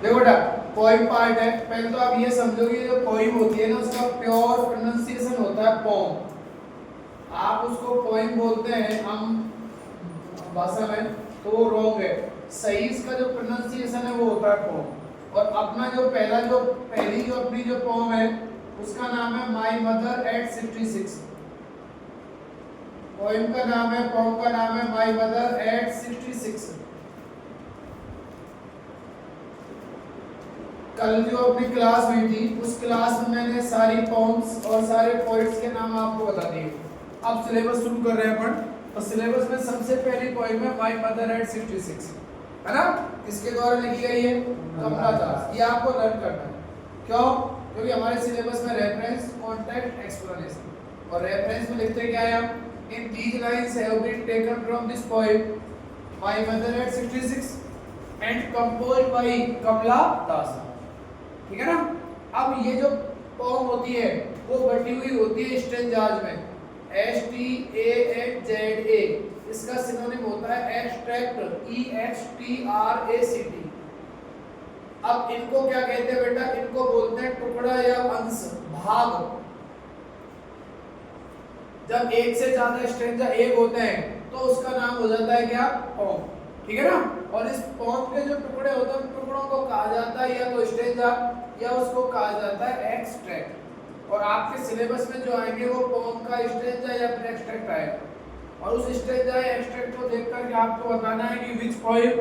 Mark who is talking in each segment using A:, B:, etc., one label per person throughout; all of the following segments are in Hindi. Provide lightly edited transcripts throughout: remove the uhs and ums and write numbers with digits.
A: देखो बेटा पोइम पार्ट है। पहले तो आप ये समझो कि जो पोइम होती है ना उसका प्योर प्रोनाउंसिएशन होता है पोम। आप उसको पोइम बोलते हैं हम भाषा में, तो वो रॉन्ग है। सही इसका जो प्रोनाउंसिएशन है वो होता है पोम। और अपना जो पहली जो अपनी जो पोम है उसका नाम है माय मदर एट 66। पोइम का नाम है, पोम का नाम है माय मदर एट 66। कल जो अपनी क्लास हुई थी उस क्लास में मैंने सारी पोम्स और सारे पोइट्स के नाम आपको बता दिए। अब सिलेबस शुरू कर रहे हैं अपन। और सिलेबस में सबसे पहली पोइम है माय मदर एट 66, है ना। इसके द्वारा लिखी गई है कमला दास। ये आपको लर्न करना है। क्यों? क्योंकि हमारे सिलेबस में रेफरेंस, कॉन्टेक्स्ट, एक्सप्लेनेशन और रेफरेंस में लिखते क्या है हम, in these lines have been taken from this poem my mother at 66 and composed by Kamala Das. ठीक है ना। अब ये जो पोम होती है वो बटी हुई होती है स्टेंजाज में, STANZA। इसका सिनोनिम होता है एक्सट्रैक्ट, EXTRACT। अब इनको क्या कहते हैं बेटा? इनको बोलते हैं टुकड़ा या अंश, भाग। जब एक से ज्यादा स्टेंजा एक होते हैं तो उसका नाम हो जाता है क्या? पोम। ठीक है ना। और इस पोम के जो टुकड़े होते हैं टुकड़ों को कहा जाता है या तो स्टेंजा या उसको कहा जाता है एक्सट्रैक्ट। और आपके सिलेबस में जो आएंगे वो पोम का स्टेंजा या फिर एक्सट्रैक्ट आएगा। और उस स्टेंजा या एक्सट्रैक्ट को देखकर के आपको बताना है कि which poem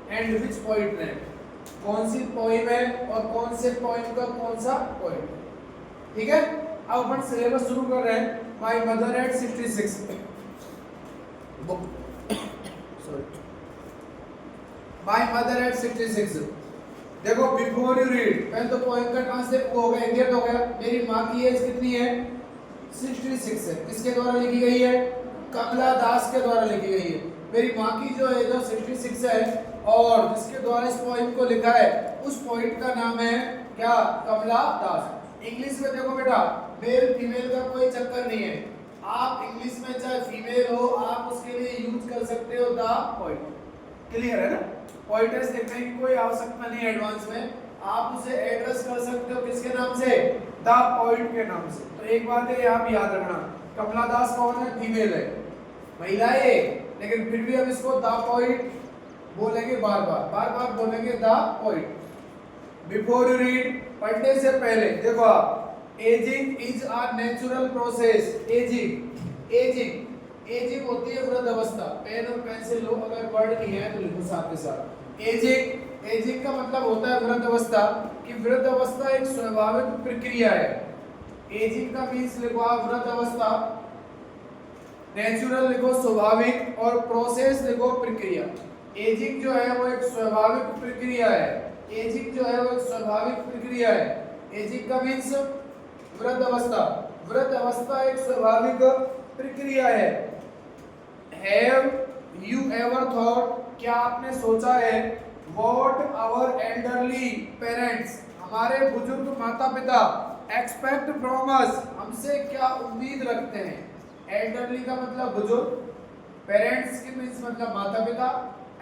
A: and which poet ने, कौन सी पोएम है और कौन से पोएम का कौन सा पोएट। ठीक है। अब अपन सिलेबस शुरू कर रहे हैं। My mother at 66 sorry, my mother at 66। देखो बिफोर यू रीड, पहले तो पोएम का ट्रांसलेट हो गया, इंडियन हो गया। मेरी माँ की एज कितनी है? 66 है। किसके द्वारा लिखी गई है? कमला दास के द्वारा लिखी गई है। मेरी माँ की जो एज 66 है और जिसके द्वारा इस पोएम को लिखा है उस पोएट का नाम है क्या? कमला दास। इंग्लिश में देखो बेटा मेल फीमेल का कोई चक्कर नहीं है। आप इंग्लिश में चाहे फीमेल हो आप उसके लिए यूज कर सकते हो द पोएट। क्लियर है ना। पोएट्स लिखने की कोई आवश्यकता नहीं है एडवांस में। आप उसे एड्रेस कर सकते हो किसके नाम से? द पोएट के नाम से। तो एक बात है आप याद रखना, कमला दास कौन है? फीमेल है, महिला है, लेकिन फिर भी हम इसको द पोएट बोलेंगे, बार बार बोलेंगे the poet. Before you read, पढ़ने से पहले देखो आप, ageing is a natural process. Ageing होती है वृद्ध अवस्था। पेन और पेंसिल लो, अगर वर्ड नहीं है तो लिखो साथ के साथ। एजिंग का मतलब होता है वृद्ध अवस्था। कि वृद्ध अवस्था एक स्वाभाविक प्रक्रिया है। एजिंग का मींस लिखो आप वृद्ध अवस्था, नेचुरल लिखो स्वाभाविक, और प्रोसेस लिखो प्रक्रिया। एजिंग जो है वो एक स्वाभाविक प्रक्रिया है। एजिंग जो है वो एक स्वाभाविक प्रक्रिया है। एजिंग का मींस वृद्ध अवस्था। वृद्ध अवस्था एक स्वाभाविक प्रक्रिया है। हैव यू एवर थॉट, क्या आपने सोचा है? व्हाट आवर एल्डरली पेरेंट्स, हमारे बुजुर्ग माता पिता, एक्सपेक्ट फ्रॉम अस, हमसे क्या उम्मीद रखते हैं। एल्डरली का मतलब बुजुर्ग, पेरेंट्स की मींस मतलब माता पिता,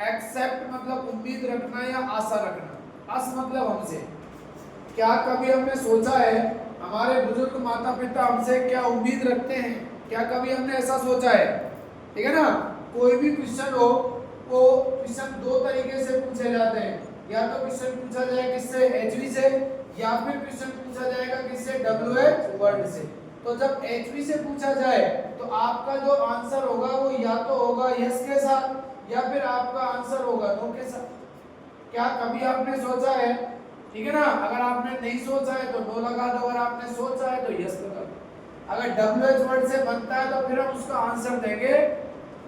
A: एक्सेप्ट मतलब उम्मीद रखना या आशा रखना, अस मतलब हमसे। क्या कभी हमने सोचा है हमारे बुजुर्ग माता पिता हमसे क्या उम्मीद रखते हैं? क्या कभी हमने ऐसा सोचा है? ठीक है ना। कोई भी क्वेश्चन हो वो क्वेश्चन दो तरीके से पूछे जाते हैं। या तो क्वेश्चन पूछा जाए किससे? HV से, या फिर क्वेश्चन पूछा जाएगा किससे? WH वर्ड से। तो जब HV से पूछा जाए तो आपका जो आंसर होगा वो या तो होगा यस के साथ या फिर आपका आंसर होगा नो के साथ। क्या कभी आपने सोचा है? ठीक है ना। अगर आपने नहीं सोचा है तो नो लगा दो, अगर आपने सोचा है तो यस लगा दो। अगर WH वर्ड से बनता है तो फिर हम उसका आंसर देंगे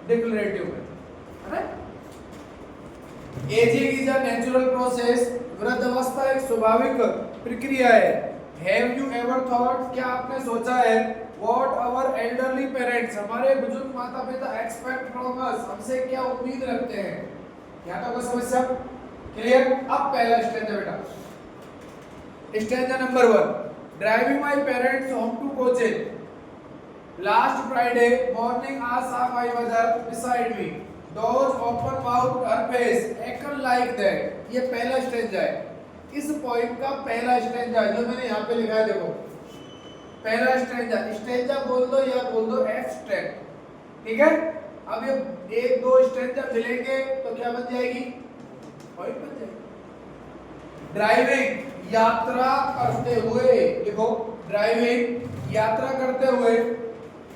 A: डिक्लेरेटिव में, है ना। Ageing is a natural process, वृद्ध अवस्था एक स्वाभाविक प्रक्रिया है। हैव यू एवर थॉट, क्या आपने सोचा है? व्हाट आवर एल्डरली पेरेंट्स, हमारे बुजुर्ग माता पिता, एक्सपेक्ट फ्रॉम अस, हमसे क्या उम्मीद रखते हैं। क्या तो कोई समस्या? क्लियर। अब पहला स्टेंजा बेटा, stanza number 1, driving my parents home to coaching, last Friday morning I saw my mother beside me, doors open mouth her face, acted like that। ये पहला स्टेंजा है। इस पोइम का पहला स्टैंजा जो मैंने यहाँ पे लिखा है, देखो पहला स्टैंजा, स्टैंजा बोल दो या बोल दो एब्स्ट्रैक्ट, ठीक है। अब ये एक दो स्टैंजा मिलेंगे तो क्या बन जाएगी, पोइम बन जाएगी। ड्राइविंग यात्रा करते हुए, देखो ड्राइविंग यात्रा करते हुए,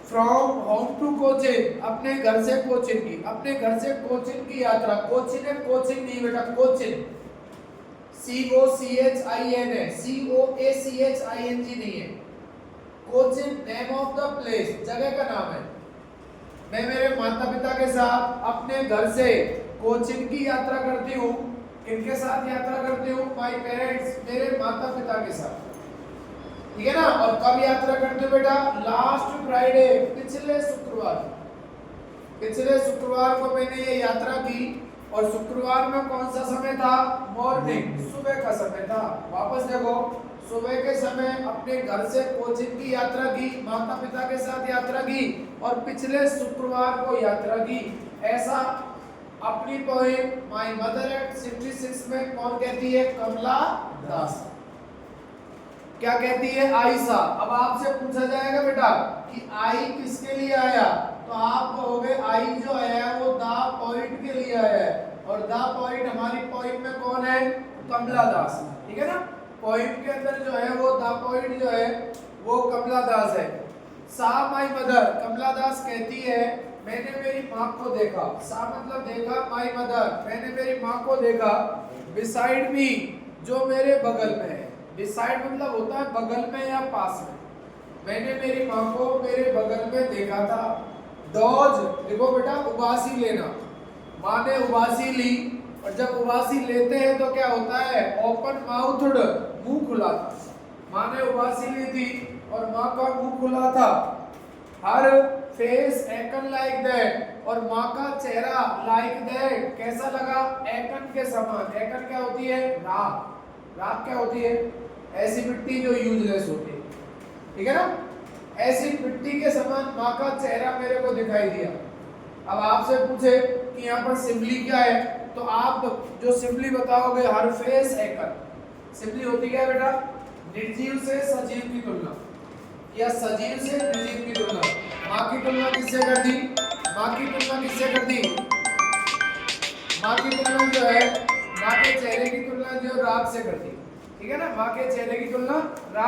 A: फ्रॉम होम टू कोचिंग, अपने घर से कोचिंग की, अपने घर से कोचिंग की यात्रा, कोचिंग है कोचिंग नहीं बेटा, कोचिंग COCHIN है, COACHING नहीं है। Cochin name of the place, जगह का नाम है। मैं मेरे माता पिता के साथ अपने घर से कोचिन की यात्रा करती हूँ। किनके साथ यात्रा करती हूँ, माय पेरेंट्स, मेरे माता पिता के साथ, ठीक है ना। और कब यात्रा करते हो बेटा, लास्ट फ्राइडे, पिछले शुक्रवार, पिछले शुक्रवार को मैंने ये यात्रा की। और शुक्रवार में कौन सा समय था, मॉर्निंग, सुबह का समय था। वापस देखो, सुबह के समय अपने घर से कोचिंग की यात्रा की, माता पिता के साथ यात्रा की, और पिछले शुक्रवार को यात्रा की। ऐसा अपनी पोएम माय मदर एट 66 में कौन कहती है, कमला दास। क्या कहती है, आयशा। अब आपसे पूछा जाएगा बेटा कि आई किसके लिए आया, तो आप कहोगे आई जो है वो द पोइट के लिए आया है। और द पोइट हमारी पोइम में कौन है, कमला दास, ठीक है ना। पोइम के अंदर जो है वो द पोइट जो है वो कमला दास है। सा माय मदर, कमला दास कहती है मैंने मेरी माँ को देखा, सा मतलब देखा, माय मदर मैंने मेरी माँ को देखा, बिसाइड मी जो मेरे बगल में है। बिसाइड मतलब होता है बगल में या पास में। मैंने मेरी माँ को मेरे बगल में देखा था। डॉज, देखो बेटा उबासी लेना, माँ ने उबासी ली, और जब उबासी लेते हैं तो क्या होता है, ओपन माउथड, मुंह खुला था। माँ ने उबासी ली थी और माँ का मुंह खुला था। हर फेस एकन लाइक दैट, और माँ का चेहरा लाइक दैट कैसा लगा, एकन के समान। एकन क्या होती है, राख। राख क्या होती है, ऐसी मिट्टी जो यूजलेस होती है, ठीक है ना। ऐसी मिट्टी के समान माँ का चेहरा मेरे को दिखाई दिया। अब आपसे पूछे कि यहाँ पर सिंपली क्या है, तो आप जो सिंपली बताओगे हर फेस एकन। सिंपली होती क्या है बेटा, निर्जीव से सजीव की तुलना, या सजीव से निर्जीव की तुलना। माँ की तुलना किससे कर दी, माँ की तुलना किससे कर दी, माँ की तुलना जो है माँ के चेहरे की तुलना जो राख से कर दी, ठीक है ना। माँ के चेहरे की तुलना राख